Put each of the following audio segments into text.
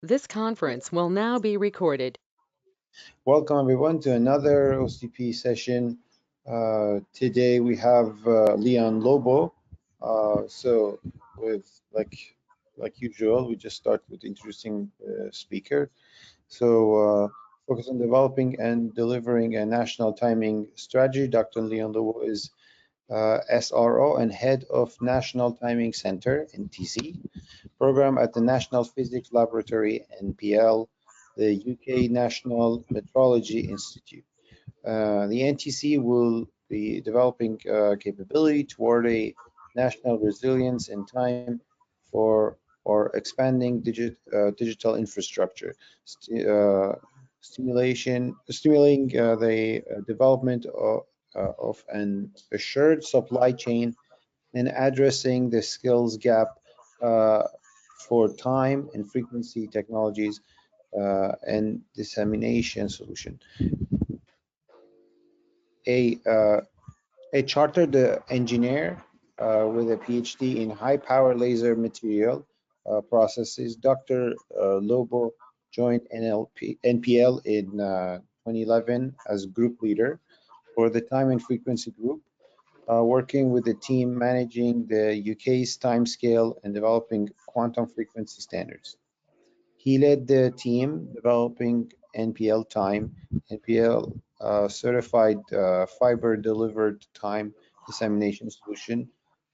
This conference will now be recorded. Welcome everyone to another OCP session. Today we have Leon Lobo. So with like usual, we just start with introducing the speaker. So focus on developing and delivering a national timing strategy. Dr. Leon Lobo is SRO and Head of National Timing Center, NTC, program at the National Physics Laboratory, NPL, the UK National Metrology Institute. The NTC will be developing capability toward a national resilience in time for or expanding digital infrastructure, stimulating the development of an assured supply chain and addressing the skills gap uh, for time and frequency technologies and dissemination solution. A, uh, a chartered engineer with a PhD in high power laser material processes, Dr. Lobo joined NPL in 2011 as group leader for the time and frequency group, working with the team managing the UK's timescale and developing quantum frequency standards. He led the team developing NPLTime, NPL certified fiber-delivered time dissemination solution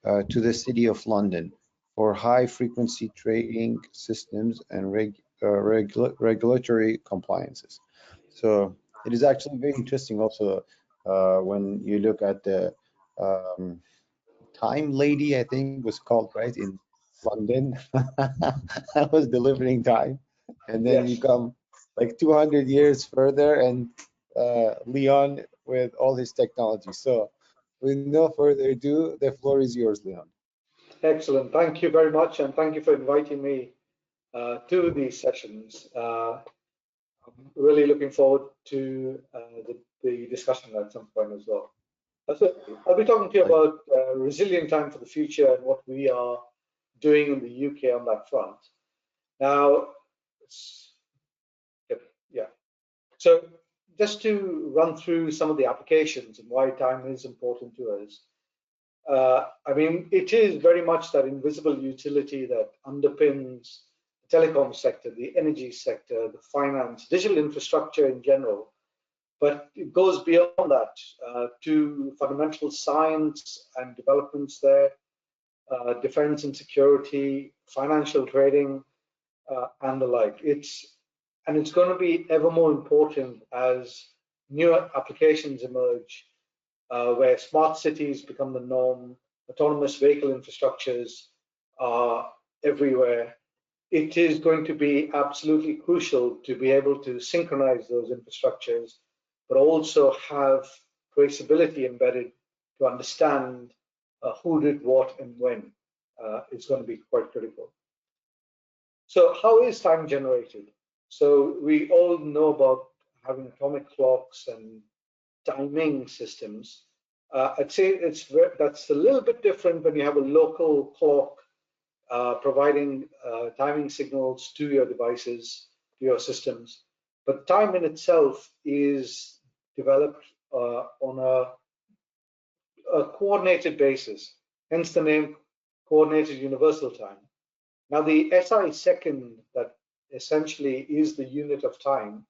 to the City of London for high-frequency trading systems and regulatory compliances. So it is actually very interesting also when you look at the um, Time Lady, I think was called, right, in London. I was delivering time. And then you Yes. come like 200 years further and Leon with all his technology. So with no further ado, the floor is yours, Leon. Excellent. Thank you very much, and thank you for inviting me to these sessions. I'm really looking forward to the discussion at some point as well. So I'll be talking to you about resilient time for the future and what we are doing in the UK on that front. Now, yeah. So just to run through some of the applications and why time is important to us. I mean, it is very much that invisible utility that underpins the telecom sector, the energy sector, the finance, digital infrastructure in general. But it goes beyond that to fundamental science and developments there, defense and security, financial trading, and the like. It's going to be ever more important as newer applications emerge where smart cities become the norm, autonomous vehicle infrastructures are everywhere. It is going to be absolutely crucial to be able to synchronize those infrastructures, but also have traceability embedded to understand who did what and when. It's going to be quite critical. So how is time generated? So we all know about having atomic clocks and timing systems. I'd say that's a little bit different when you have a local clock providing timing signals to your devices, to your systems. But time in itself is developed on a coordinated basis, hence the name Coordinated Universal Time. Now, the SI second, that essentially is the unit of time,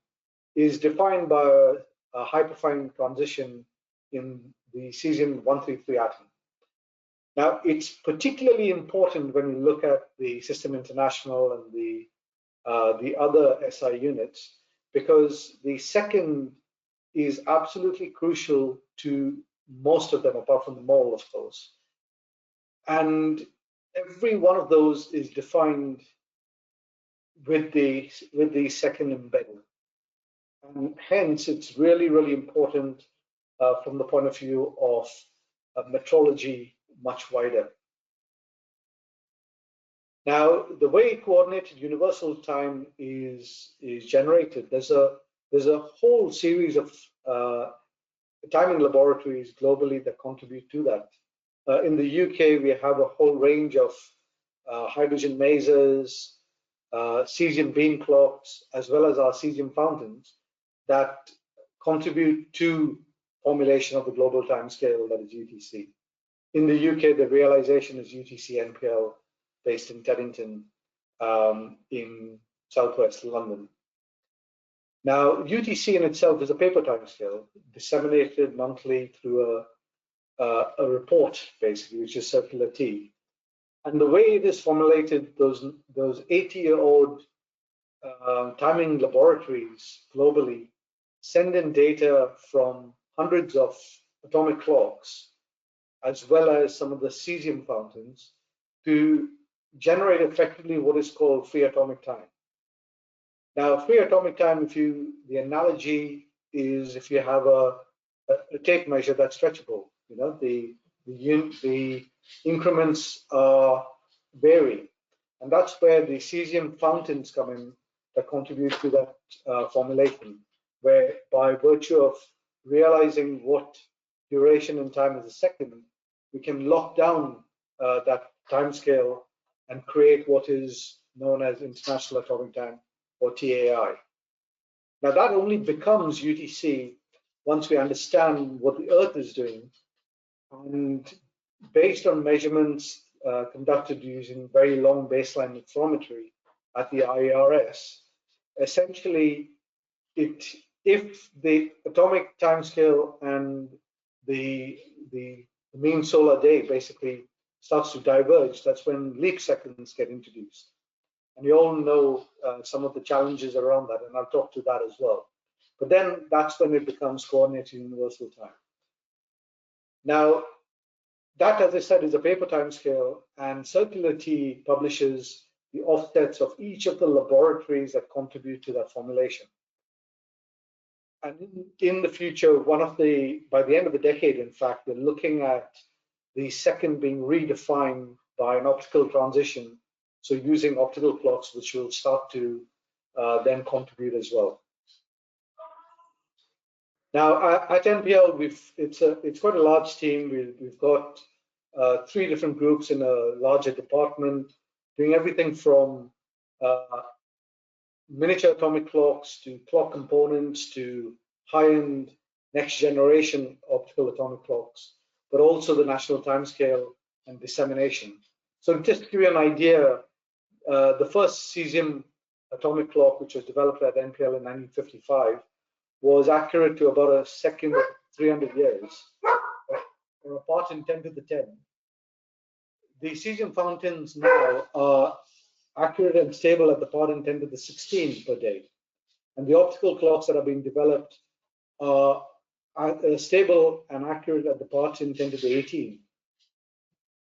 is defined by a hyperfine transition in the cesium-133 atom. Now, it's particularly important when you look at the System International and the other SI units, because the second is absolutely crucial to most of them, apart from the mole, of course. And every one of those is defined with the second embedded. And hence, it's really, really important from the point of view of metrology much wider. Now, the way coordinated universal time is generated, there's a whole series of timing laboratories globally that contribute to that. In the UK, we have a whole range of hydrogen masers, cesium beam clocks, as well as our cesium fountains that contribute to formulation of the global timescale that is UTC. In the UK, the realization is UTC NPL based in Teddington in southwest London. Now, UTC in itself is a paper timescale disseminated monthly through a report, basically, which is circular T. And the way it is formulated, those 80-year-old timing laboratories globally send in data from hundreds of atomic clocks, as well as some of the cesium fountains, to generate effectively what is called free atomic time. Now, free atomic time, the analogy is if you have a tape measure that's stretchable, the increments vary, and that's where the cesium fountains come in that contribute to that formulation, where by virtue of realizing what duration in time is a second, we can lock down that time scale and create what is known as International Atomic Time, or TAI. Now, that only becomes UTC once we understand what the Earth is doing, and based on measurements conducted using very long baseline interferometry at the IARS, essentially, if the atomic timescale and the mean solar day basically starts to diverge, that's when leap seconds get introduced. And you all know some of the challenges around that, and I'll talk to that as well. But then that's when it becomes coordinated universal time. Now, that, as I said, is a paper timescale, and Circular T publishes the offsets of each of the laboratories that contribute to that formulation. And in the future, by the end of the decade, in fact, we're looking at the second being redefined by an optical transition. So using optical clocks, which will start to then contribute as well. Now at NPL, it's quite a large team. We've got 3 different groups in a larger department, doing everything from miniature atomic clocks to clock components to high-end next generation optical atomic clocks, but also the national timescale and dissemination. So just to give you an idea, the first cesium atomic clock, which was developed at NPL in 1955, was accurate to about a second of 300 years, or a part in 10 to the 10. The cesium fountains now are accurate and stable at the part in 10 to the 16 per day. And the optical clocks that are being developed are stable and accurate at the part in 10 to the 18.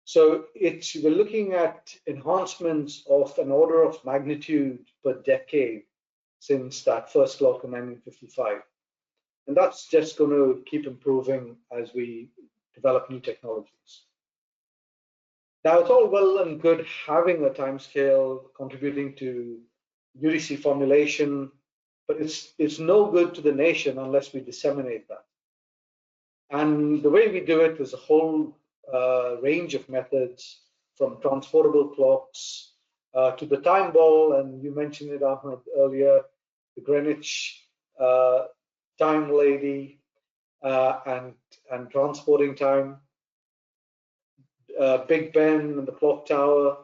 So we're looking at enhancements of an order of magnitude per decade since that first clock in 1955. And that's just going to keep improving as we develop new technologies. Now, it's all well and good having a timescale contributing to UTC formulation, but it's no good to the nation unless we disseminate that. And the way we do it is a whole range of methods, from transportable clocks to the time ball, and you mentioned it, Ahmed, earlier, the Greenwich time lady and transporting time, Big Ben and the clock tower,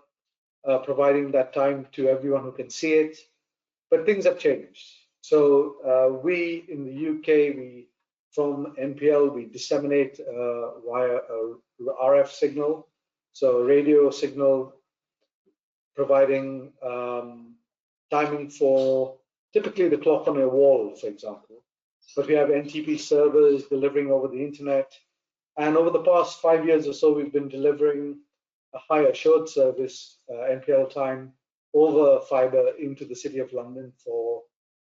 providing that time to everyone who can see it. But things have changed. So we in the UK, from NPL, we disseminate via a RF signal, so a radio signal providing timing for typically the clock on a wall, for example. But we have NTP servers delivering over the internet. And over the past 5 years or so, we've been delivering a high assured service, NPLTime, over fiber into the City of London for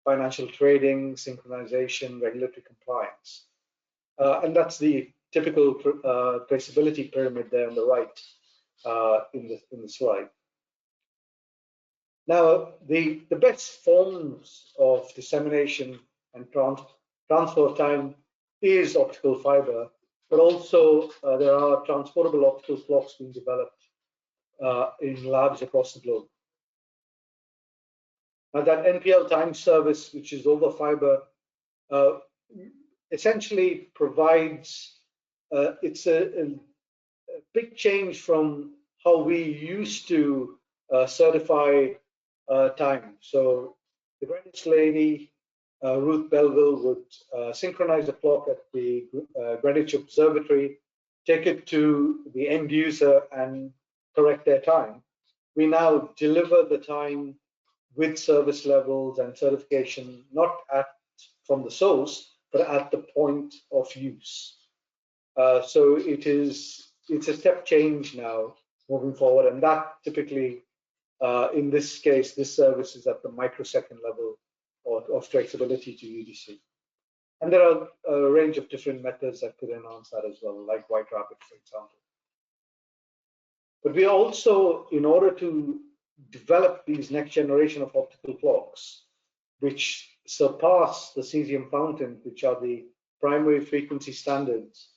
financial trading, synchronization, regulatory compliance. And that's the typical traceability pyramid there on the right in the slide. Now, the best forms of dissemination and transfer time is optical fiber, but also there are transportable optical clocks being developed in labs across the globe. Now that NPLTime service, which is over fiber, essentially provides, it's a big change from how we used to certify time. So the Greenwich lady, Ruth Belville, would synchronize the clock at the Greenwich Observatory, take it to the end user and correct their time. We now deliver the time with service levels and certification, not from the source, but at the point of use. So it's a step change now moving forward, and that typically, in this case, this service is at the microsecond level of traceability to UDC. And there are a range of different methods that could enhance that as well, like White Rabbit, for example. But we also, in order to develop these next generation of optical clocks, which surpass the cesium fountain, which are the primary frequency standards,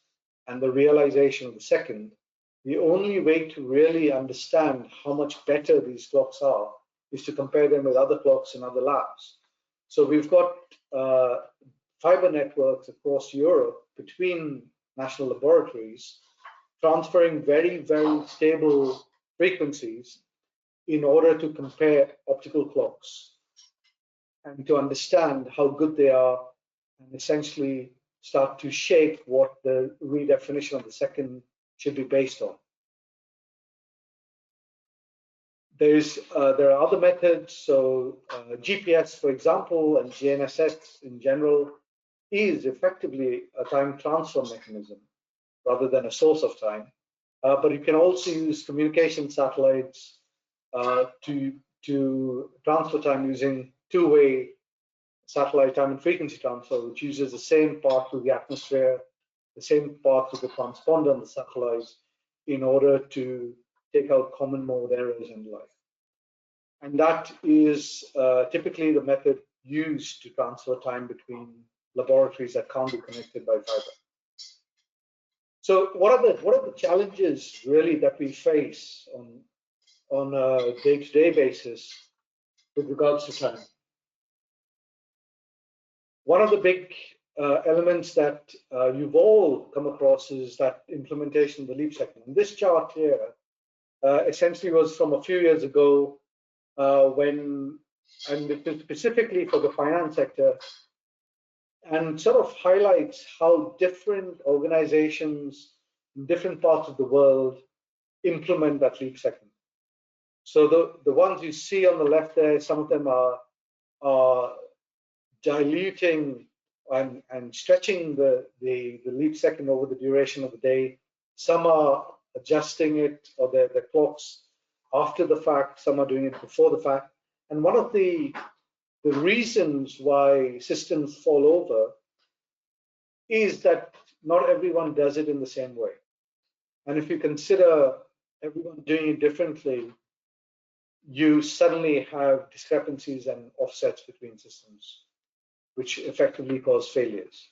and the realization of the second, the only way to really understand how much better these clocks are is to compare them with other clocks in other labs. So we've got fiber networks across Europe between national laboratories, transferring very, very stable frequencies in order to compare optical clocks and to understand how good they are and essentially start to shape what the redefinition of the second should be based on. There are other methods. So GPS, for example, and GNSS in general is effectively a time transfer mechanism rather than a source of time. But you can also use communication satellites to transfer time using two-way satellite time and frequency transfer, which uses the same path through the atmosphere, the same path through the transponder on the satellite in order to take out common mode errors and the like. And that is typically the method used to transfer time between laboratories that can't be connected by fiber. So what are the challenges really that we face on a day-to-day basis with regards to time? One of the big elements that you've all come across is that implementation of the leap second. And this chart here essentially was from a few years ago and specifically for the finance sector, and sort of highlights how different organizations in different parts of the world implement that leap second. So the ones you see on the left there, some of them are diluting and stretching the leap second over the duration of the day. Some are adjusting it or their clocks after the fact. Some are doing it before the fact. And one of the reasons why systems fall over is that not everyone does it in the same way. And if you consider everyone doing it differently, you suddenly have discrepancies and offsets between systems, which effectively cause failures.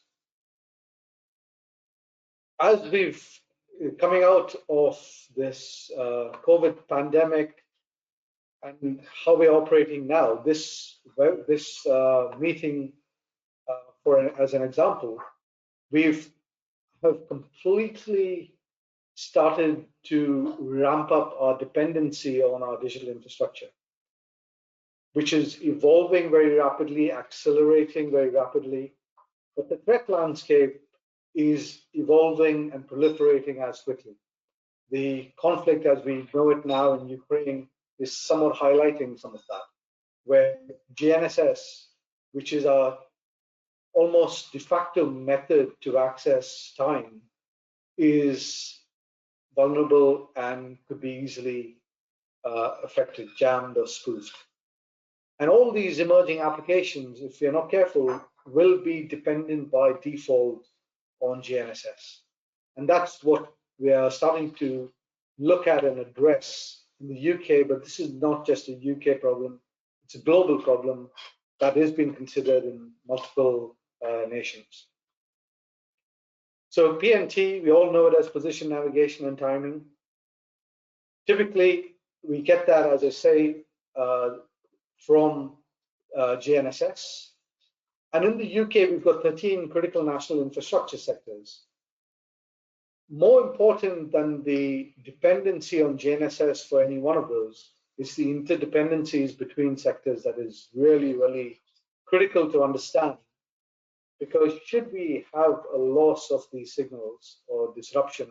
As we've coming out of this COVID pandemic and how we're operating now, this meeting, as an example, have completely started to ramp up our dependency on our digital infrastructure, which is evolving very rapidly, accelerating very rapidly. But the threat landscape is evolving and proliferating as quickly. The conflict as we know it now in Ukraine is somewhat highlighting some of that, where GNSS, which is our almost de facto method to access time, is vulnerable and could be easily affected, jammed, or spoofed. And all these emerging applications, if you're not careful, will be dependent by default on GNSS. And that's what we are starting to look at and address in the UK, but this is not just a UK problem, it's a global problem that is being considered in multiple nations. So PNT, we all know it as position, navigation, and timing. Typically, we get that, as I say, from GNSS. And in the UK, we've got 13 critical national infrastructure sectors. More important than the dependency on GNSS for any one of those is the interdependencies between sectors that is really, really critical to understand. Because should we have a loss of these signals or disruption,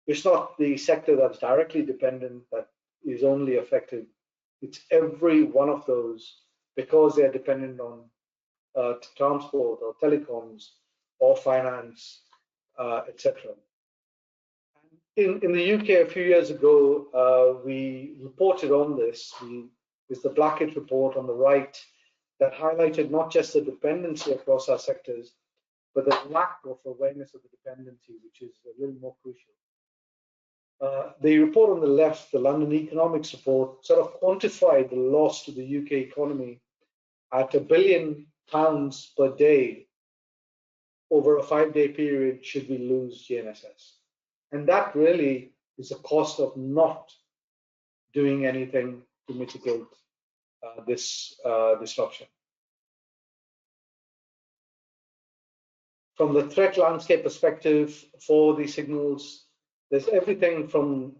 it's not the sector that's directly dependent that is only affected. It's every one of those because they're dependent on transport or telecoms or finance, etc. In the UK a few years ago, we reported on this. There's the Blackett report on the right that highlighted not just the dependency across our sectors, but the lack of awareness of the dependency, which is a little more crucial. The report on the left, the London Economics report, sort of quantified the loss to the UK economy at £1 billion per day over a 5-day period should we lose GNSS. And that really is the cost of not doing anything to mitigate this disruption. From the threat landscape perspective for these signals, there's everything from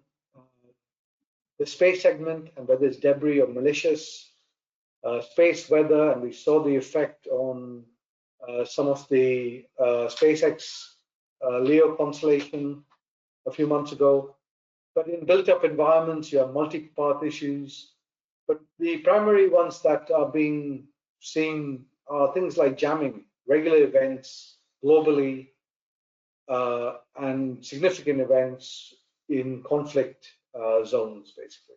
the space segment and whether it's debris or malicious, space weather, and we saw the effect on some of the SpaceX LEO constellation a few months ago. But in built-up environments, you have multi-path issues. But the primary ones that are being seen are things like jamming, regular events globally, and significant events in conflict zones, basically.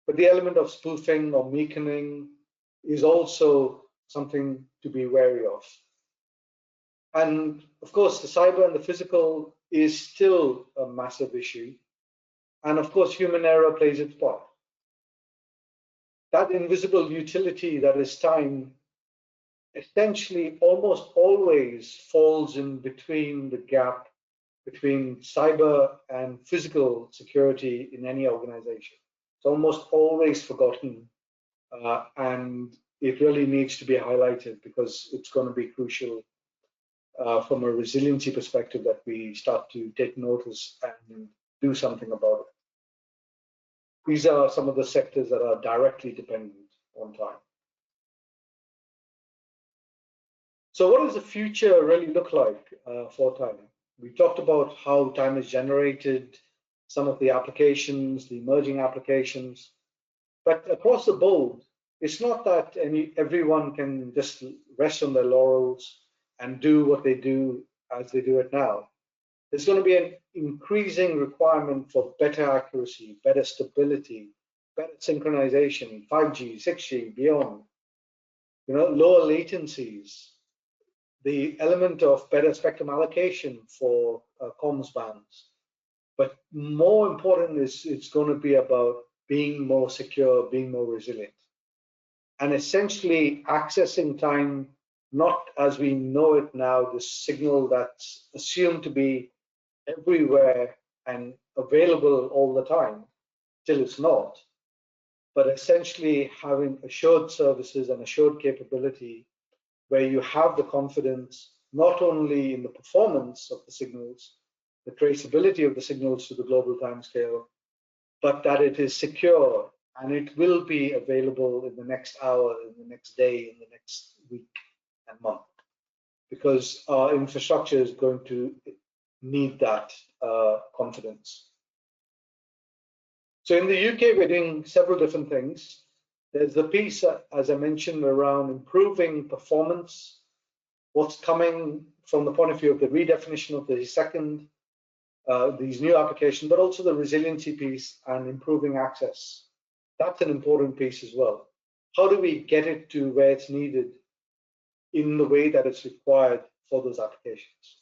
But the element of spoofing or weakening is also something to be wary of. And of course, the cyber and the physical is still a massive issue. And of course, human error plays its part. That invisible utility that is time essentially almost always falls in between the gap between cyber and physical security in any organization. It's almost always forgotten, and it really needs to be highlighted because it's going to be crucial from a resiliency perspective that we start to take notice and do something about it. These are some of the sectors that are directly dependent on time. So what does the future really look like for time? We talked about how time is generated, some of the applications, the emerging applications, but across the board, it's not that everyone can just rest on their laurels and do what they do as they do it now. There's going to be an increasing requirement for better accuracy, better stability, better synchronization, 5G, 6G, beyond, lower latencies, the element of better spectrum allocation for comms bands. But more important is it's going to be about being more secure, being more resilient, and essentially accessing time not as we know it now, the signal that's assumed to be everywhere and available all the time, till it's not, but essentially having assured services and assured capability where you have the confidence not only in the performance of the signals, the traceability of the signals to the global timescale, but that it is secure and it will be available in the next hour, in the next day, in the next week and month, because our infrastructure is going to need that confidence. So in the UK, we're doing several different things. There's the piece, as I mentioned, around improving performance, what's coming from the point of view of the redefinition of the second, these new applications, but also the resiliency piece and improving access. That's an important piece as well. How do we get it to where it's needed in the way that it's required for those applications?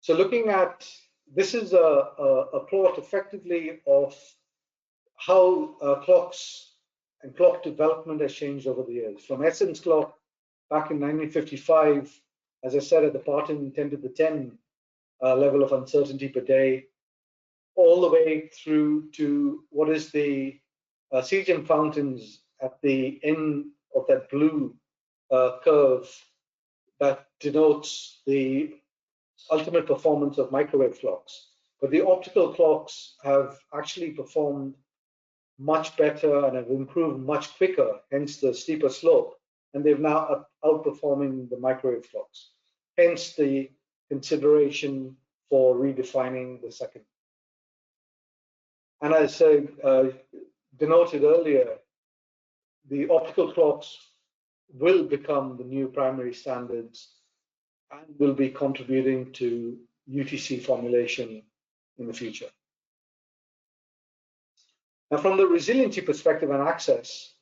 So looking at, this is a plot effectively of how clocks and clock development has changed over the years. From Essence clock back in 1955, as I said, at the parting 10 to the 10 level of uncertainty per day, all the way through to what is the siege and fountains at the end of that blue curve that denotes the ultimate performance of microwave clocks. But the optical clocks have actually performed much better and have improved much quicker, hence the steeper slope. And they've now outperforming the microwave clocks, hence the consideration for redefining the second. And as I denoted earlier, the optical clocks will become the new primary standards and will be contributing to UTC formulation in the future. Now, from the resiliency perspective and access,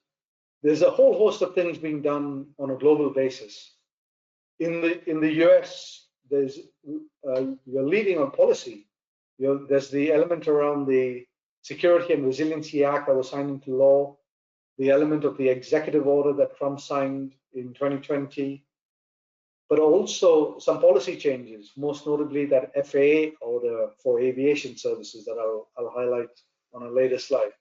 there's a whole host of things being done on a global basis. In the US, you're leading on policy. There's the element around the Security and Resiliency Act that was signed into law, the element of the executive order that Trump signed in 2020, but also some policy changes, most notably that FAA order for aviation services that I'll highlight on a later slide.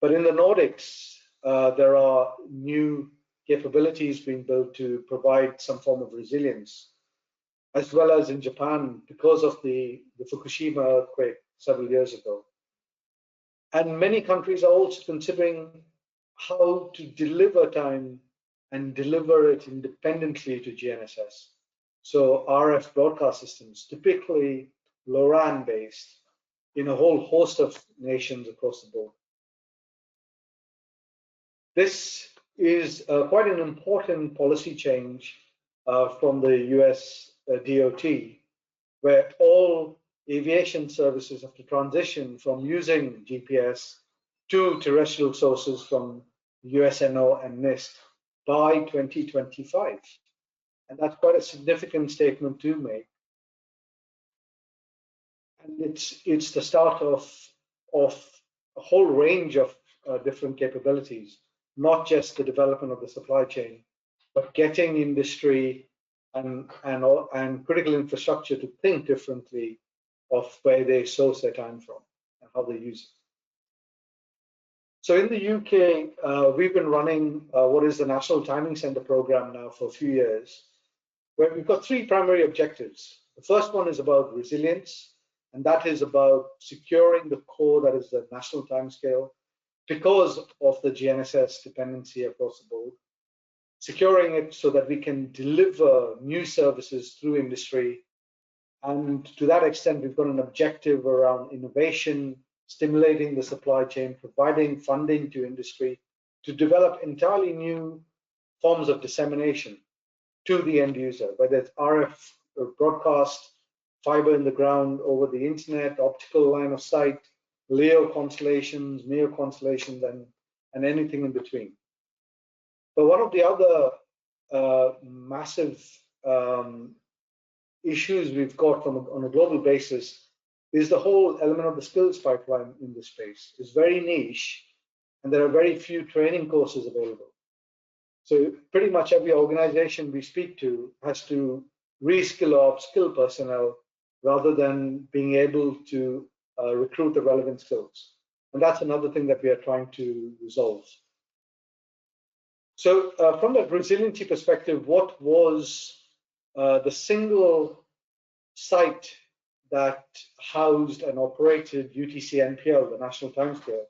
But in the Nordics, there are new capabilities being built to provide some form of resilience, as well as in Japan because of the Fukushima earthquake several years ago. And many countries are also considering how to deliver time and deliver it independently to GNSS. So RF broadcast systems, typically LoRaN based, in a whole host of nations across the board. This is quite an important policy change from the US DOT, where all aviation services have to transition from using GPS to terrestrial sources from USNO and NIST by 2025. And that's quite a significant statement to make. And it's the start of a whole range of different capabilities, not just the development of the supply chain, but getting industry and critical infrastructure to think differently of where they source their time from and how they use it. So in the UK, we've been running what is the National Timing Center program now for a few years, where we've got three primary objectives. The first one is about resilience, and that is about securing the core that is the national timescale because of the GNSS dependency across the board, securing it so that we can deliver new services through industry. And to that extent, we've got an objective around innovation, stimulating the supply chain, providing funding to industry to develop entirely new forms of dissemination to the end user, whether it's RF or broadcast, fiber in the ground over the internet, optical line of sight, LEO constellations, MEO constellations, and anything in between. But one of the other massive issues we've got on a global basis is the whole element of the skills pipeline in this space. It's very niche, and there are very few training courses available. So pretty much every organization we speak to has to reskill or upskill personnel rather than being able to recruit the relevant skills. And that's another thing that we are trying to resolve. So from that resiliency perspective, what was the single site that housed and operated UTC NPL, the national timescale?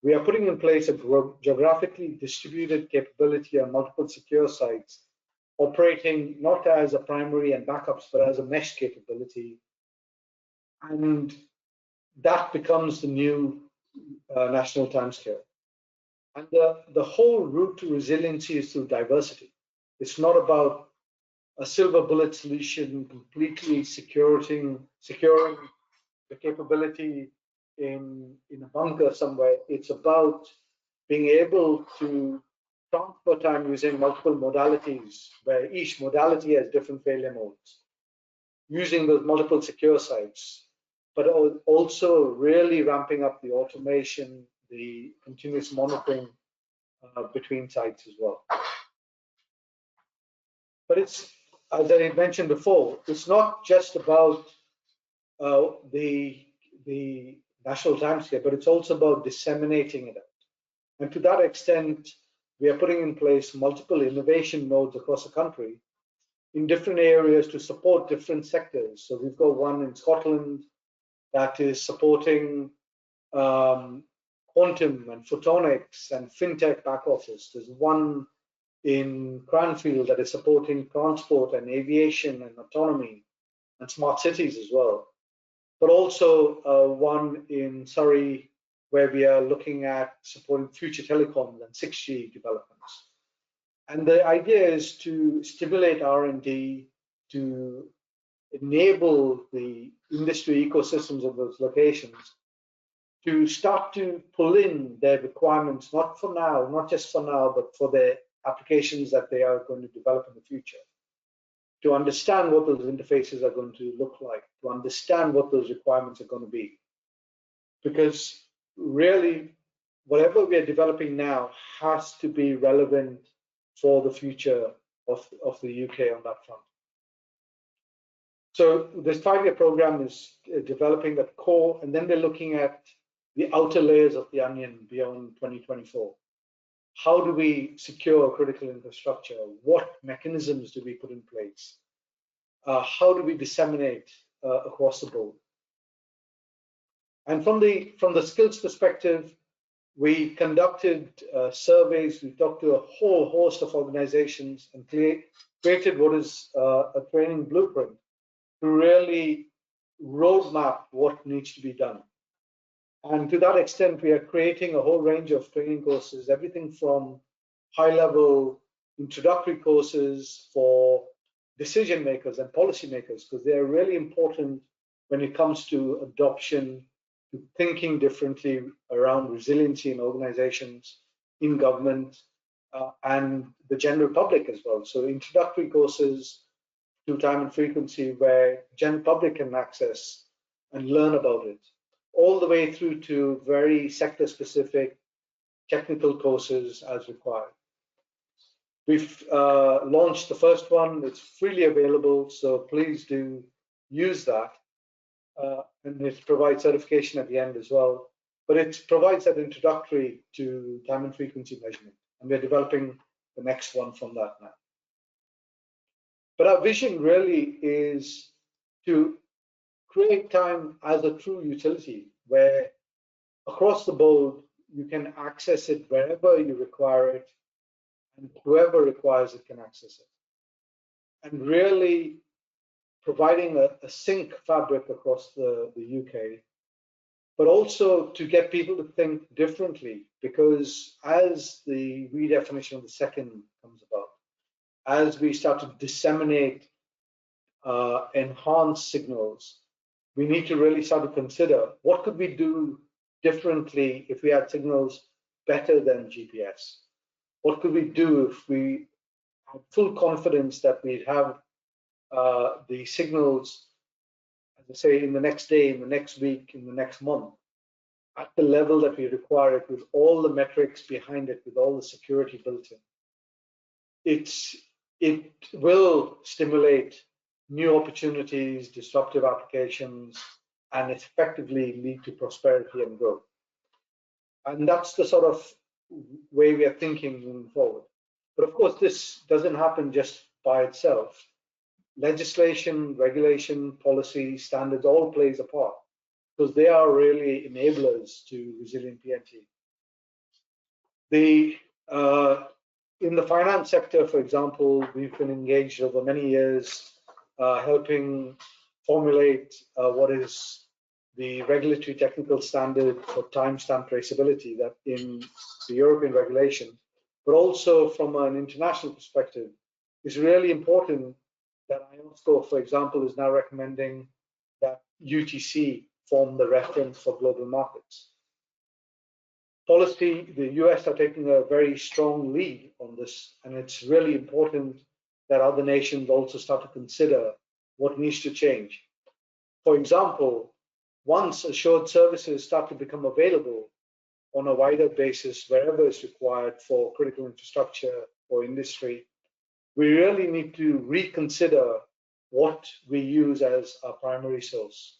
We are putting in place a geographically distributed capability on multiple secure sites, operating not as a primary and backups, but as a mesh capability. And that becomes the new national timescale. And the whole route to resiliency is through diversity. It's not about a silver bullet solution completely securing the capability in a bunker somewhere. It's about being able to transfer time using multiple modalities, where each modality has different failure modes, using those multiple secure sites, but also really ramping up the automation, the continuous monitoring between sites as well. But it's, as I mentioned before, it's not just about the national timescale, but it's also about disseminating it out. And to that extent, we are putting in place multiple innovation nodes across the country in different areas to support different sectors. So we've got one in Scotland that is supporting quantum and photonics and fintech back office. There's one in Cranfield that is supporting transport and aviation and autonomy and smart cities as well. But also one in Surrey where we are looking at supporting future telecoms and 6G developments. And the idea is to stimulate R&D to enable the industry ecosystems of those locations to start to pull in their requirements, not for now, not just for now, but for the applications that they are going to develop in the future, to understand what those interfaces are going to look like, to understand what those requirements are going to be. Because really, whatever we are developing now has to be relevant for the future of the UK on that front. So this 5-year program is developing that core, and then we're looking at the outer layers of the onion beyond 2024. How do we secure critical infrastructure? What mechanisms do we put in place? How do we disseminate across the board? And from the skills perspective, we conducted surveys. We talked to a whole host of organizations and created what is a training blueprint to really roadmap what needs to be done. And to that extent, we are creating a whole range of training courses, everything from high-level introductory courses for decision makers and policy makers, because they are really important when it comes to adoption, to thinking differently around resiliency in organizations, in government, and the general public as well. So introductory courses to time and frequency where general public can access and learn about it, all the way through to very sector-specific technical courses as required. We've launched the first one. It's freely available, so please do use that. And it provides certification at the end as well. But it provides that introductory to time and frequency measurement. And we're developing the next one from that now. But our vision really is to create time as a true utility where across the board you can access it wherever you require it, and whoever requires it can access it. And really providing a sync fabric across the UK, but also to get people to think differently, because as the redefinition of the second comes about, as we start to disseminate enhanced signals, we need to really start to consider what could we do differently if we had signals better than GPS? What could we do if we had full confidence that we'd have the signals, as I say, in the next day, in the next week, in the next month, at the level that we require it, with all the metrics behind it, with all the security built in? It will stimulate new opportunities, disruptive applications, and effectively lead to prosperity and growth. And that's the sort of way we are thinking moving forward. But of course, this doesn't happen just by itself. Legislation, regulation, policy, standards all plays a part, because they are really enablers to resilient PNT. In the finance sector, for example, we've been engaged over many years helping formulate what is the regulatory technical standard for timestamp traceability that in the European regulation, but also from an international perspective, is really important that IOSCO, for example, is now recommending that UTC form the reference for global markets. Policy, the US are taking a very strong lead on this, and it's really important that other nations also start to consider what needs to change. For example, once assured services start to become available on a wider basis wherever it's required for critical infrastructure or industry, we really need to reconsider what we use as our primary source.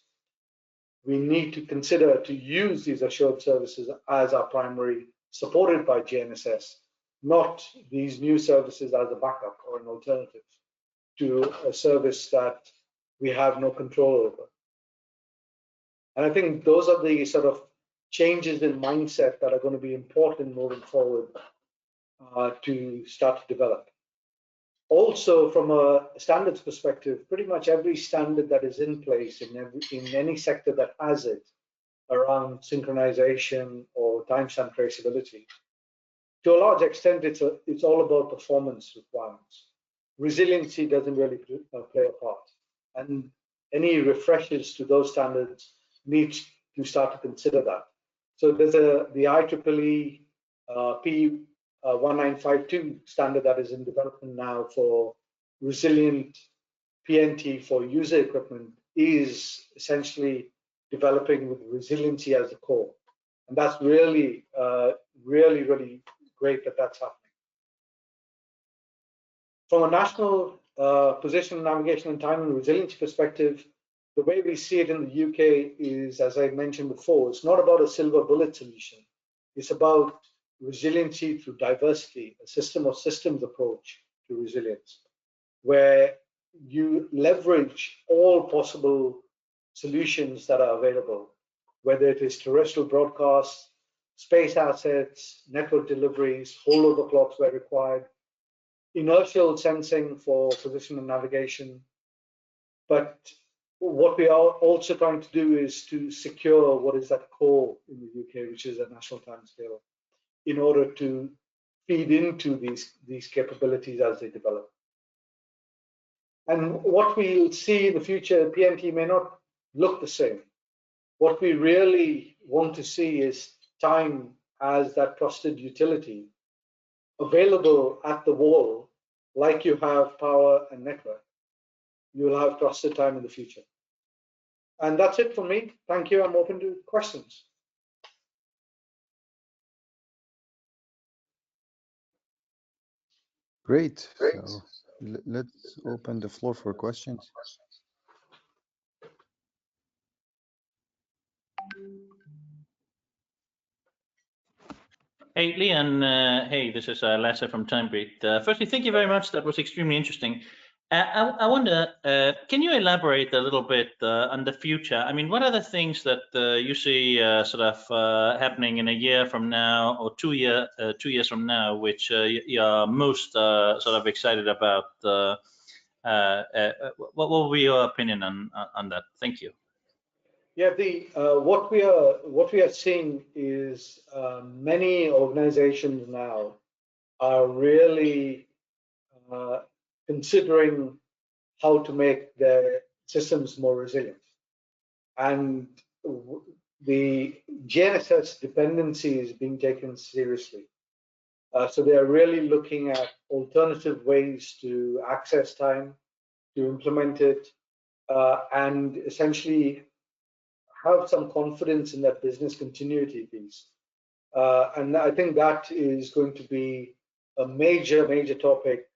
We need to consider to use these assured services as our primary supported by GNSS, not these new services as a backup or an alternative to a service that we have no control over. And I think those are the sort of changes in mindset that are going to be important moving forward to start to develop. Also, from a standards perspective, pretty much every standard that is in place in any sector that has it around synchronization or timestamp traceability, to a large extent, it's all about performance requirements. Resiliency doesn't really play a part, and any refreshes to those standards needs to start to consider that. So there's the IEEE P1952 standard that is in development now for resilient PNT for user equipment, is essentially developing with resiliency as the core, and that's really, really great that that's happening. From a national position, navigation, and time and resiliency perspective, the way we see it in the UK is, as I mentioned before, it's not about a silver bullet solution. It's about resiliency through diversity, a system of systems approach to resilience, where you leverage all possible solutions that are available, whether it is terrestrial broadcasts, space assets, network deliveries, whole over clocks where required, inertial sensing for position and navigation. But what we are also trying to do is to secure what is that core in the UK, which is a national timescale, in order to feed into these capabilities as they develop. And what we'll see in the future, PNT may not look the same. What we really want to see is time as that trusted utility available at the wall, like you have power and network. You will have trusted time in the future. And that's it for me. Thank you. I'm open to questions. Great. So let's open the floor for questions. Hey, Leon. Hey, this is Lasse from TimeBreak. Firstly, thank you very much. That was extremely interesting. I wonder, can you elaborate a little bit on the future? I mean, what are the things that you see sort of happening in a year from now or 2 years from now, which you're most sort of excited about? What will be your opinion on that? Thank you. Yeah, what we are seeing is many organizations now are really considering how to make their systems more resilient, and the GNSS dependency is being taken seriously. So they are really looking at alternative ways to access time, to implement it, and essentially have some confidence in that business continuity piece. And I think that is going to be a major topic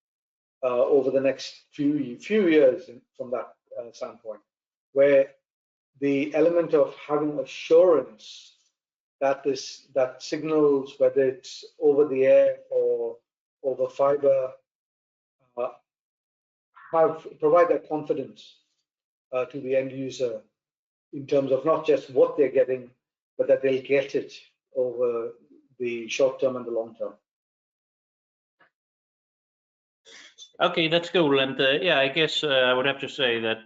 over the next few years from that standpoint, where the element of having assurance that that signals, whether it's over the air or over fiber, provide that confidence to the end user in terms of not just what they're getting, but that they'll get it over the short term and the long term. Okay, that's cool. And yeah, I guess I would have to say that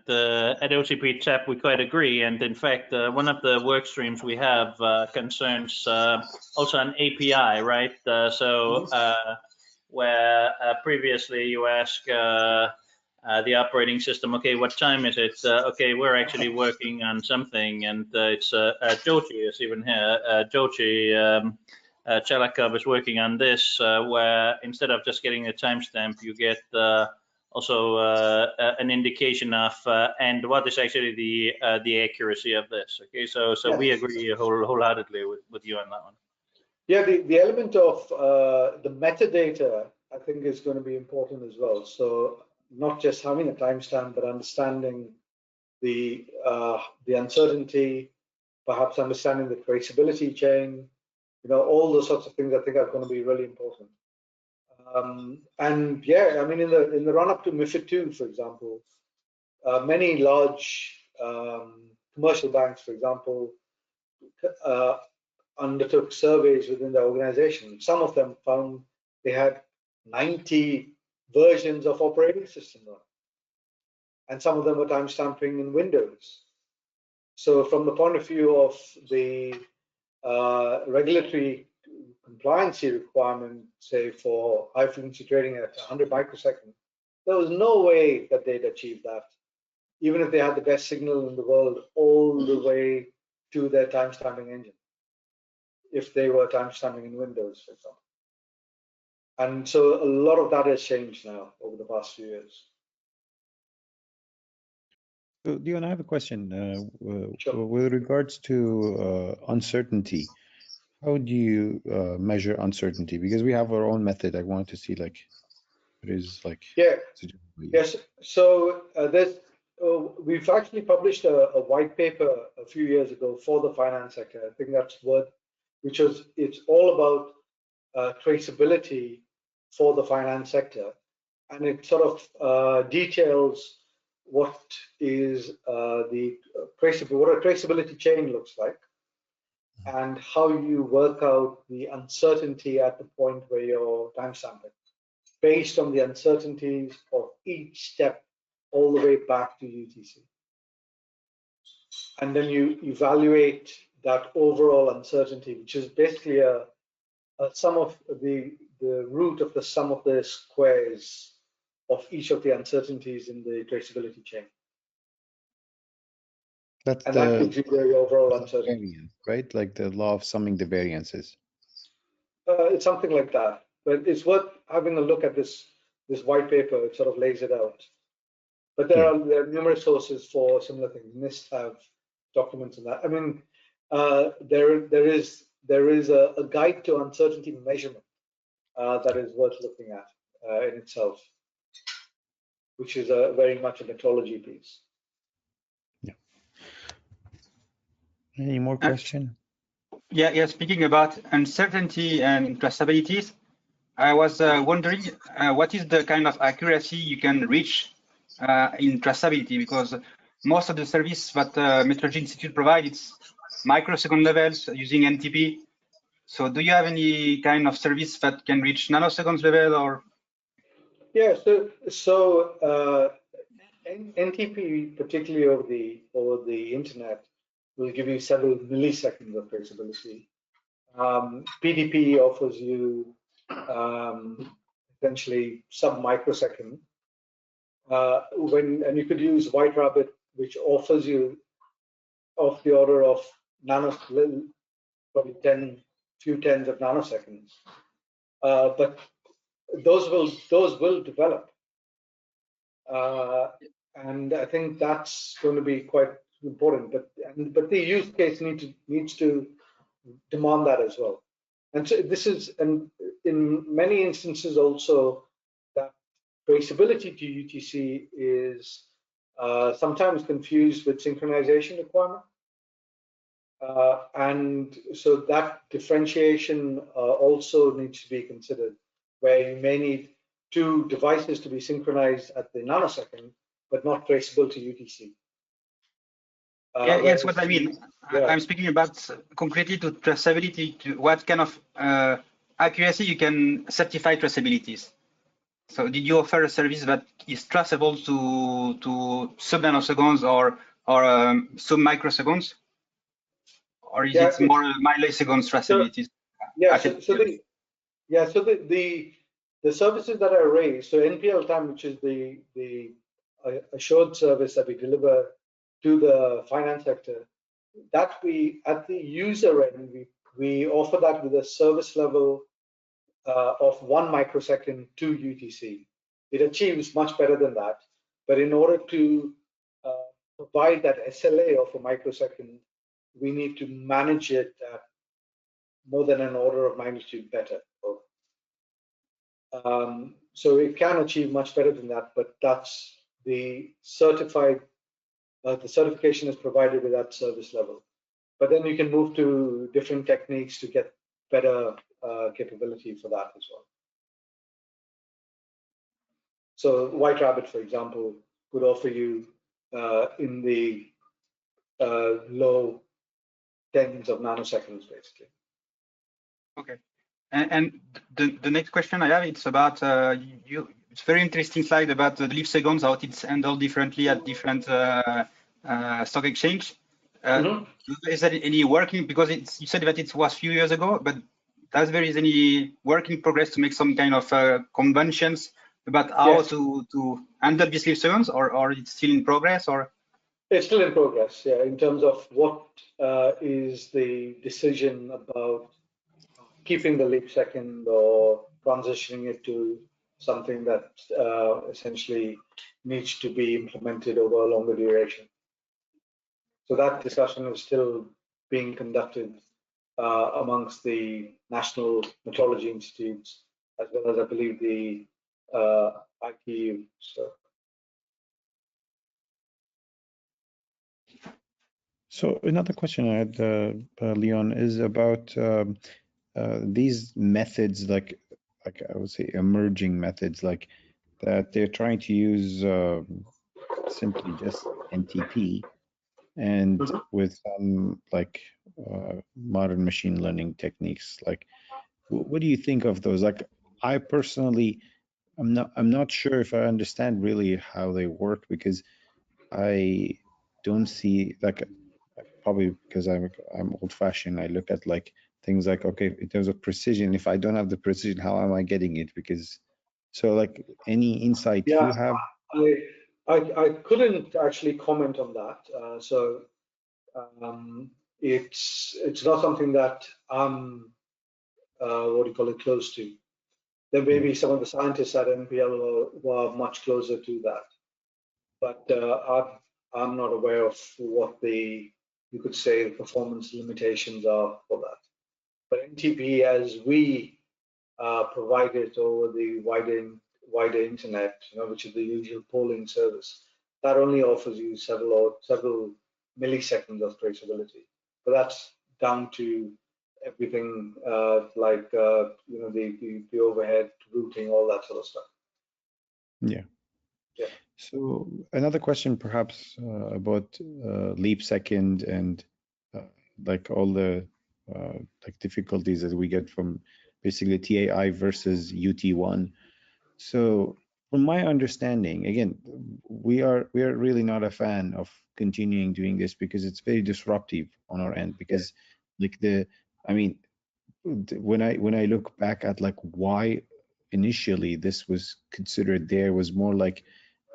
at OCP TAP, we quite agree. And in fact, one of the work streams we have concerns also an API, right? Where previously you ask the operating system, okay, what time is it? Okay, we're actually working on something, and it's Joji is even here. Joji Chalakov is working on this, where instead of just getting a timestamp, you get also an indication of and what is actually the accuracy of this. Okay, so yes. We agree wholeheartedly with you on that one. Yeah, the element of the metadata, I think, is going to be important as well. So not just having a timestamp, but understanding the uncertainty, perhaps understanding the traceability chain, all those sorts of things I think are going to be really important. And yeah, I mean, in the run up to MiFID II, for example, many large commercial banks, for example, undertook surveys within the organization. Some of them found they had 90 versions of operating system running, and some of them were timestamping in Windows. So from the point of view of the regulatory compliancy requirement, say for high frequency trading at 100 microseconds, there was no way that they'd achieve that, even if they had the best signal in the world all the way to their timestamping engine, if they were timestamping in Windows, for example. And so a lot of that has changed now over the past few years. So, Leon, I have a question. Sure. With regards to uncertainty, how do you measure uncertainty? Because we have our own method. I want to see like it is like. Yeah. Yes. So we've actually published a white paper a few years ago for the finance sector. I think that's it's all about traceability for the finance sector, and it sort of details what is what a traceability chain looks like, and how you work out the uncertainty at the point where you're timestamping, based on the uncertainties of each step all the way back to UTC. And then you evaluate that overall uncertainty, which is basically a sum of the root of the sum of the squares of each of the uncertainties in the traceability chain. That gives you the overall uncertainty. Variance, right? Like the law of summing the variances. It's something like that, but it's worth having a look at this white paper. It sort of lays it out. But there are numerous sources for similar things. NIST have documents on that. I mean, there is a guide to uncertainty measurement that is worth looking at in itself, which is very much a metrology piece. Yeah. Any more question? Yeah. Speaking about uncertainty and traceabilities, I was wondering what is the kind of accuracy you can reach in traceability, because most of the service that Metrology Institute provides, it's microsecond levels using NTP. So do you have any kind of service that can reach nanoseconds level or? Yeah, so NTP, particularly over the internet, will give you several milliseconds of traceability. PDP offers you essentially sub-microsecond. And you could use White Rabbit, which offers you of the order of probably few tens of nanoseconds. But those will develop, and I think that's going to be quite important. But the use case needs to demand that as well. And so this is, and in many instances also, that traceability to UTC is sometimes confused with synchronization requirement. And so that differentiation also needs to be considered, where you may need two devices to be synchronized at the nanosecond, but not traceable to UTC. Yes, what I mean. Yeah. I'm speaking about concretely to traceability, to what kind of accuracy you can certify traceabilities. So did you offer a service that is traceable to sub-nanoseconds or sub-microseconds? Or is it more milliseconds traceability? So the services that are raised, so NPLTime, which is the assured service that we deliver to the finance sector, that we at the user end we offer that with a service level of 1 microsecond to UTC. It achieves much better than that, but in order to provide that SLA of a microsecond, we need to manage it more than an order of magnitude better. So it can achieve much better than that, but that's the certification is provided with that service level. But then you can move to different techniques to get better capability for that as well. So White Rabbit, for example, could offer you in the low tens of nanoseconds, basically. Okay. And the next question I have, it's about it's very interesting slide about the leap seconds, how it's handled differently at different stock exchange. Is there any working, because you said that it was a few years ago, but does there is any work in progress to make some kind of conventions about how to handle these leap seconds, or it's still in progress, or? It's still in progress, yeah, in terms of what is the decision about keeping the leap second or transitioning it to something that essentially needs to be implemented over a longer duration. So that discussion is still being conducted amongst the national metrology institutes, as well as, I believe, the ITU. So another question I had, Leon, is about these methods, like I would say emerging methods, like that they're trying to use simply just NTP, and with some like modern machine learning techniques. Like, what do you think of those? Like, I personally, I'm not sure if I understand really how they work, because I don't see, like, probably because I'm old-fashioned. I look at like things like, okay, in terms of precision, if I don't have the precision, how am I getting it? Because, so like, any insight you have? I couldn't actually comment on that. It's not something that I'm what do you call it, close to. There may be some of the scientists at NPL who are much closer to that, but I'm not aware of what you could say the performance limitations are for that. But NTP, as we provide it over the wider internet, which is the usual polling service, that only offers you several milliseconds of traceability. But that's down to everything like the overhead routing, all that sort of stuff. Yeah. So another question, perhaps, about leap second and like all the like difficulties that we get from basically TAI versus UT1. So from my understanding, again, we are really not a fan of continuing doing this, because it's very disruptive on our end. Because like I mean, when I look back at like why initially this was considered, there was more like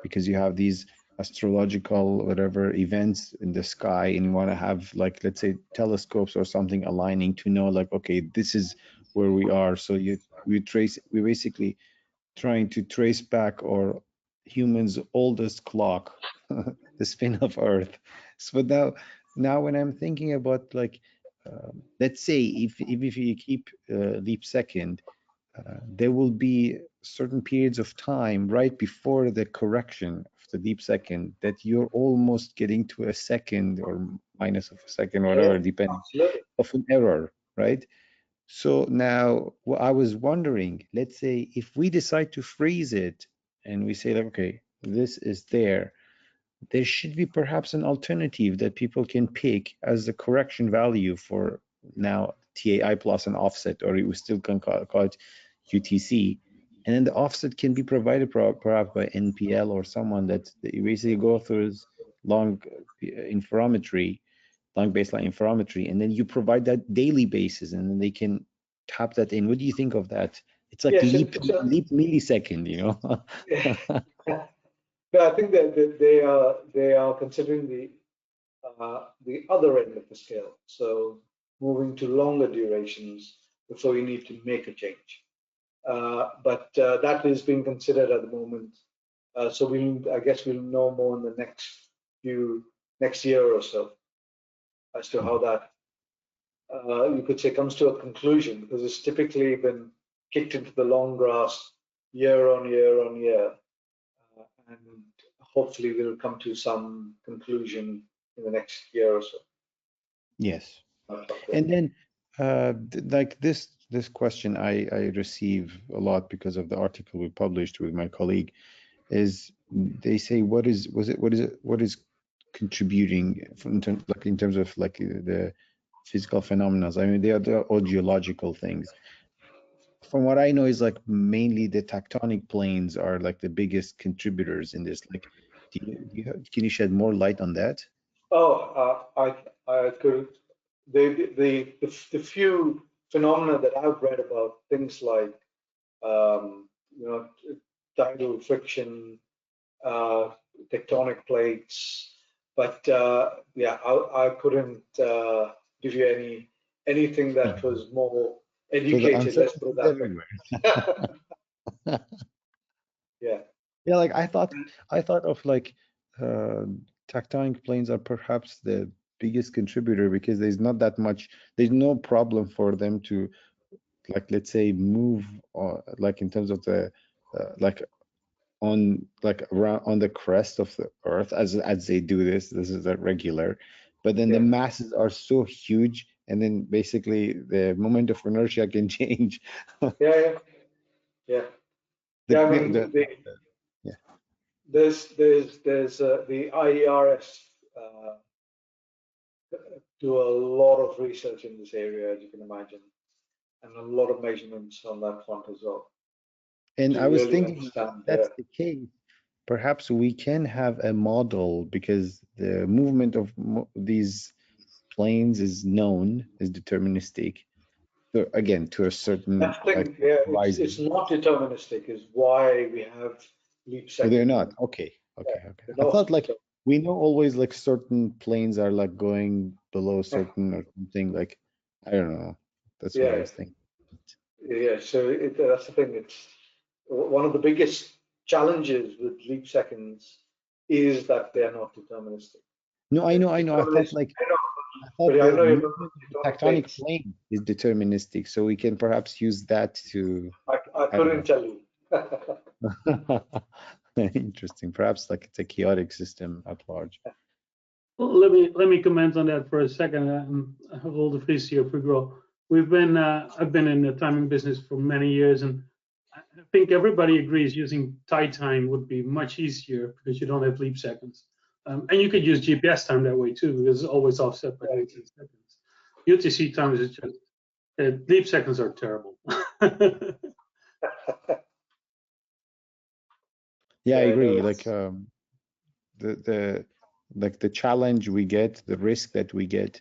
because you have these astrological whatever events in the sky, and you want to have, like, let's say telescopes or something aligning to know, like, okay, this is where we are. So we basically trying to trace back our humans' oldest clock, the spin of Earth. So now when I'm thinking about, like, let's say if you keep leap second, there will be certain periods of time right before the correction of the leap second that you're almost getting to a second or minus of a second, whatever, depending of an error, right? So now, what I was wondering, let's say if we decide to freeze it and we say, like, okay, this is there should be perhaps an alternative that people can pick as the correction value for now TAI plus an offset, or we still can call it UTC. And then the offset can be provided perhaps by NPL or someone that you basically go through long interferometry, long baseline interferometry, and then you provide that daily basis, and then they can tap that in. What do you think of that? It's like leap millisecond, you know? I think that they are considering the other end of the scale. So moving to longer durations before you need to make a change. But that is being considered at the moment. So I guess we'll know more in the next year or so as to how that you could say comes to a conclusion, because it's typically been kicked into the long grass year on year on year, and hopefully we'll come to some conclusion in the next year or so. Yes. And then Like this question I receive a lot because of the article we published with my colleague. Is they say what is contributing like in terms of like the physical phenomena. I mean, they are all geological things. From what I know, is like mainly the tectonic planes are like the biggest contributors in this. Like, can you shed more light on that? Oh, I could. The few phenomena that I've read about, things like you know, tidal friction, tectonic plates, but yeah, I couldn't give you anything that was more So the educated. Let's put uncertainty it is that way. everywhere. Yeah. Yeah, like I thought of like tectonic planes are perhaps the biggest contributor because there's not that much, there's no problem for them to, like, let's say move like in terms of the like on like around on the crest of the earth as they do this is a regular, but then the Yeah. masses are so huge and then basically the moment of inertia can change. Yeah. Yeah. Yeah. I mean, Yeah. there's the IERS do a lot of research in this area, as you can imagine, and a lot of measurements on that front as well And to I was really thinking, if understand. that's the case, perhaps we can have a model because the movement of these planes is known, is deterministic. So again, to a certain That's the like thing. Yeah, it's horizon. not deterministic. Is why we have leap Oh, they're seconds. not. Okay, Yeah, okay. they're I thought not. like we know always like certain planes are like going below certain or something like I don't know. That's what I Yeah, was thinking. yeah. So that's the thing. It's one of the biggest challenges with leap seconds is that they are not deterministic. No, I know. I thought Deterministic. like I know, I thought but I the know you're talking movement of the about tectonic tectonic plates. plane is deterministic, so we can perhaps use that to, I I don't couldn't tell you. know. Interesting. Perhaps like it's a chaotic system at large. Well, let me comment on that for a second. I have all the Vries here for grow. I've been in the timing business for many years, and I think everybody agrees using tie time would be much easier because you don't have leap seconds, and you could use GPS time that way too because it's always offset by 19 seconds. UTC times is just leap seconds are terrible. Yeah, I Yeah, I agree. know. Like the like the challenge we get, the risk that we get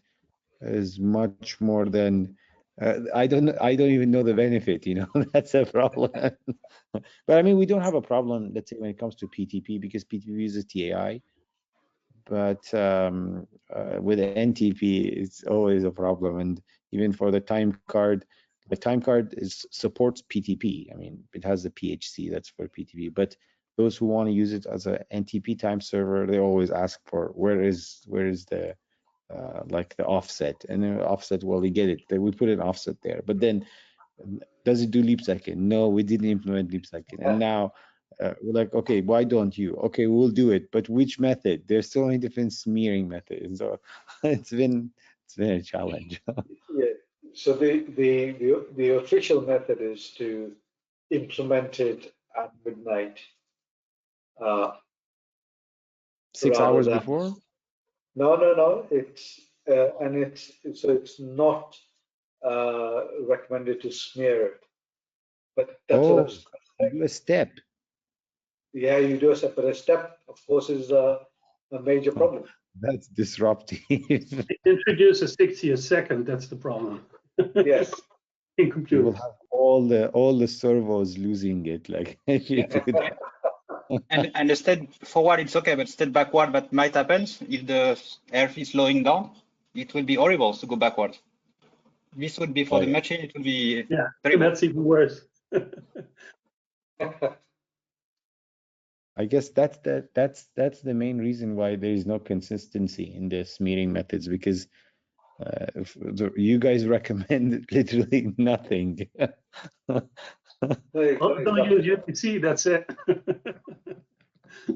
is much more than I don't even know the benefit, you know. That's a problem. But I mean, we don't have a problem, let's say, when it comes to PTP because PTP uses TAI, but with NTP, it's always a problem. And even for the time card, the time card supports PTP. I mean, it has the PHC that's for PTP, but those who want to use it as a NTP time server, they always ask for where is the like the offset, and then offset, well, we get it, we put an offset there, but then does it do leap second? No, we didn't implement leap second. And now we're like, okay, why don't you? Okay, we'll do it, but which method? There's so many different smearing methods. So it's been a challenge. Yeah. So the official method is to implement it at midnight, uh, 6 hours rather than before? no. It's not recommended to smear it, but Oh, that's you do a step. yeah, you do a separate step. Of course, is a major Oh, problem. that's disruptive. Introduce a 60th second. That's the problem. Yes. In You will computers. have all the servos losing it, like if you do that. And the step forward, it's okay, but step backward, that might happen if the earth is slowing down. It will be horrible to go backward. This would be for Oh the yeah. machine. It will be Yeah, terrible. that's even worse. I guess that's the main reason why there is no consistency in the smearing methods, because you guys recommend literally nothing. Well, don't use UTC, that's it.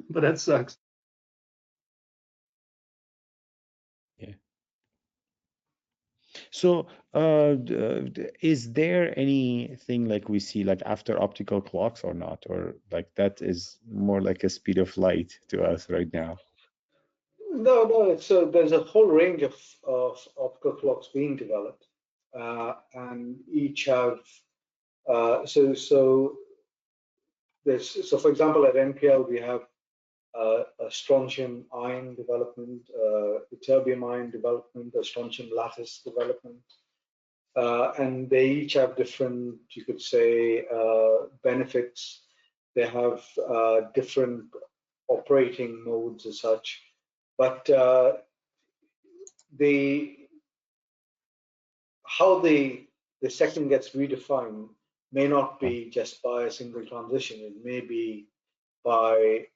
But that sucks. Yeah. So, is there anything like we see like after optical clocks or not, or like that is more like a speed of light to us right now? No, no. There's a whole range of optical clocks being developed, and each have so there's for example at NPL we have a strontium ion development, ytterbium ion development, a strontium lattice development, and they each have different, you could say, benefits. They have different operating modes as such, but how the second gets redefined may not be just by a single transition. It may be by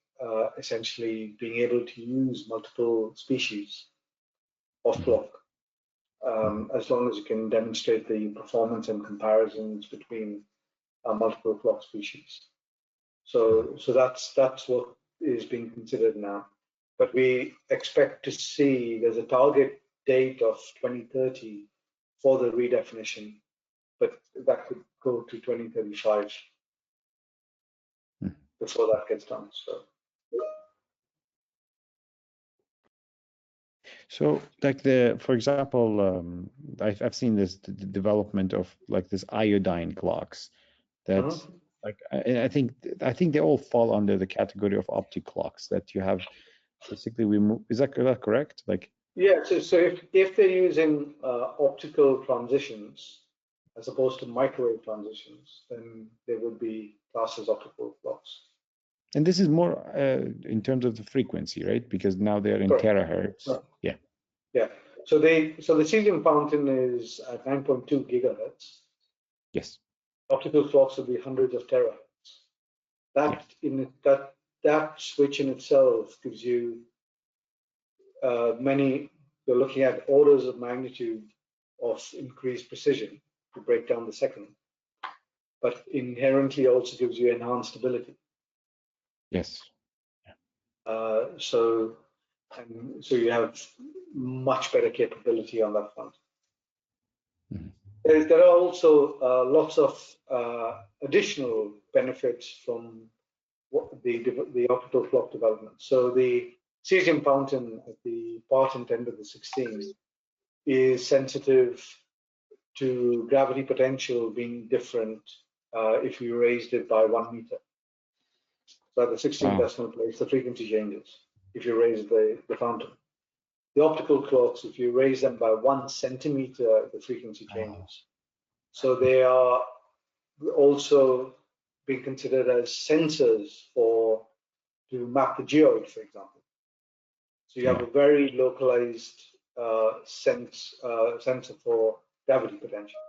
essentially being able to use multiple species of clock, as long as you can demonstrate the performance and comparisons between multiple clock species. So that's what is being considered now. But we expect to see there's a target date of 2030 for the redefinition, but that could go to 2035 before that gets done. So like for example, I've seen this the development of like this iodine clocks that like I think they all fall under the category of optic clocks that you have basically we move. Is that correct? Like yeah, so if they're using optical transitions as opposed to microwave transitions, then they would be classed as optical clocks. and this is more in terms of the frequency, right? Because now they're in Correct. terahertz. Right. Yeah. Yeah. So the cesium fountain is at 9.2 gigahertz. Yes. Optical clocks will be hundreds of terahertz. That switch in itself gives you you're looking at orders of magnitude of increased precision to break down the second, but inherently also gives you enhanced stability. Yes. So you have much better capability on that front. There are also lots of additional benefits from the optical clock development. So the cesium fountain at the partant end of the 16 is sensitive to gravity potential being different if you raised it by 1 meter. So at the 16 decimal place, the frequency changes if you raise the fountain. The optical clocks, if you raise them by 1 centimeter, the frequency changes. So they are also being considered as sensors to map the geoid, for example. So you have a very localized sensor for gravity potential.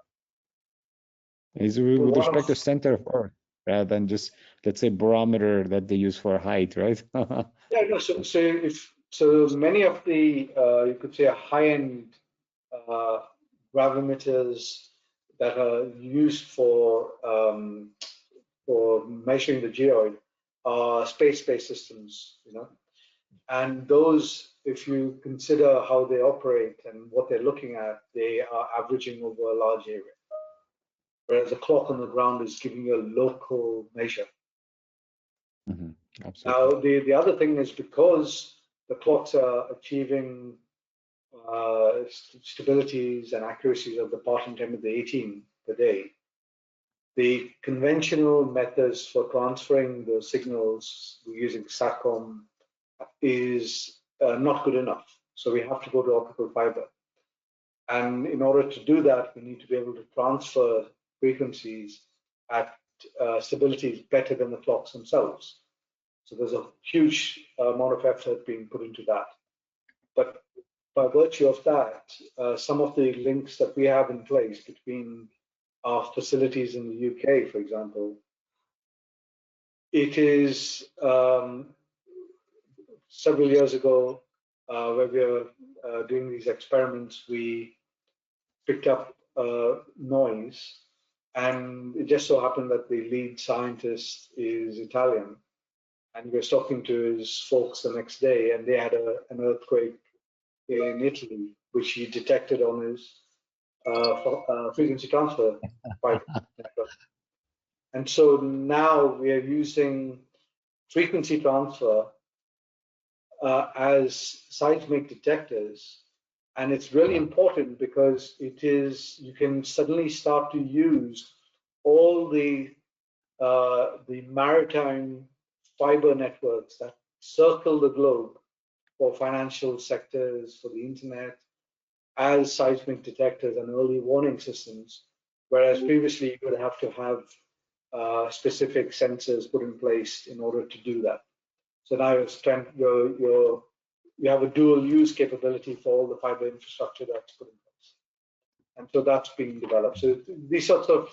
Is with respect to center of Earth rather than just, let's say, barometer that they use for height, right? Yeah, no. So many of the you could say high-end gravimeters that are used for measuring the geoid are space-based systems, and those, if you consider how they operate and what they're looking at, they are averaging over a large area. Whereas a clock on the ground is giving you a local measure. Absolutely. Now, the other thing is because the clocks are achieving stabilities and accuracies of the partant end of the 18 per day, the conventional methods for transferring the signals using SATCOM is not good enough. So we have to go to optical fiber. And in order to do that, we need to be able to transfer frequencies at stabilities better than the clocks themselves. So there's a huge amount of effort being put into that. But by virtue of that, some of the links that we have in place between our facilities in the UK, for example, it is several years ago where we were doing these experiments, we picked up noise, and it just so happened that the lead scientist is Italian, and he was talking to his folks the next day, and they had an earthquake in Italy, which he detected on his frequency transfer fiber network. And so now we are using frequency transfer as seismic detectors. And it's really important because you can suddenly start to use all the maritime fiber networks that circle the globe for financial sectors, for the internet, as seismic detectors and early warning systems, whereas previously you would have to have specific sensors put in place in order to do that. So now you have a dual use capability for all the fiber infrastructure that's put in place. And so that's being developed. So these sorts of,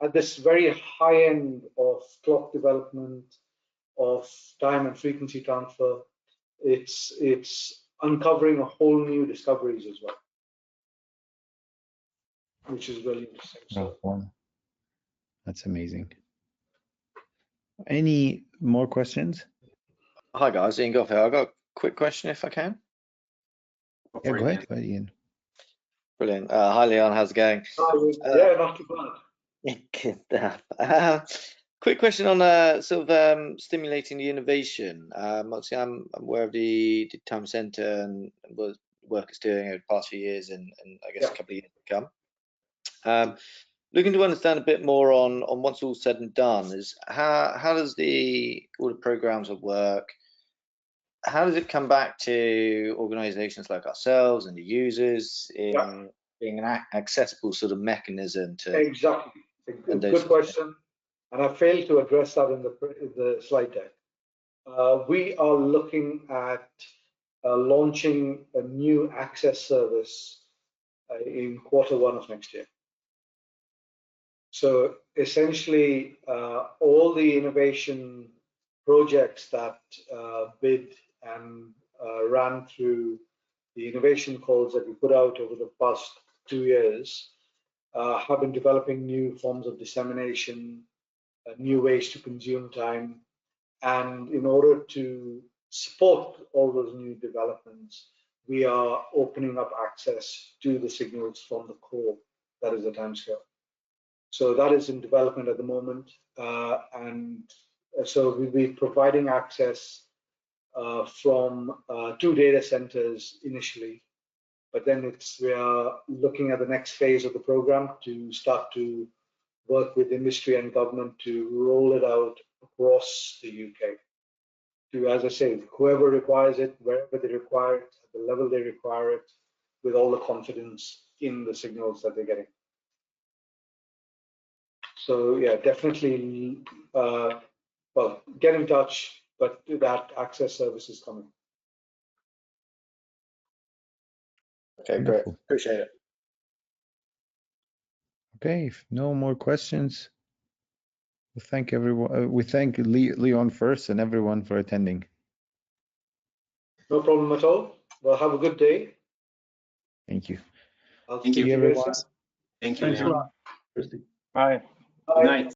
at this very high end of clock development, of time and frequency transfer, it's uncovering a whole new discoveries as well, which is really interesting. So, wow. That's amazing. Any more questions? Hi guys, Ian Goff here. I've got a quick question if I can. Yeah, go ahead, Ian. Brilliant. Hi Leon, how's it going? yeah, not too bad. Good. Quick question on sort of stimulating the innovation. Obviously, I'm aware of the Time Centre and what work it's doing over the past few years and I guess a couple of years to come. Looking to understand a bit more on what's all said and done is how does all the programs of work, how does it come back to organizations like ourselves and the users in being an accessible sort of mechanism to exactly. Good question, and I failed to address that in the slide deck. We are looking at launching a new access service in Q1 of next year. So essentially, all the innovation projects that bid and ran through the innovation calls that we put out over the past 2 years have been developing new forms of dissemination, new ways to consume time. And in order to support all those new developments, we are opening up access to the signals from the core, that is the timescale. So that is in development at the moment. And so we'll be providing access from 2 data centers initially, but then we are looking at the next phase of the program to start to work with industry and government to roll it out across the UK. To, as I say, whoever requires it, wherever they require it, at the level they require it, with all the confidence in the signals that they're getting. So yeah, definitely, well, get in touch, but that access service is coming. Okay, great. Appreciate it. Okay, if no more questions, we thank everyone. We thank Leon first and everyone for attending. No problem at all. Well, have a good day. Thank you. I'll Thank see you, you everyone. guys soon. Thank you. Thanks a Leon. lot. Christy. Bye. Bye. Good night.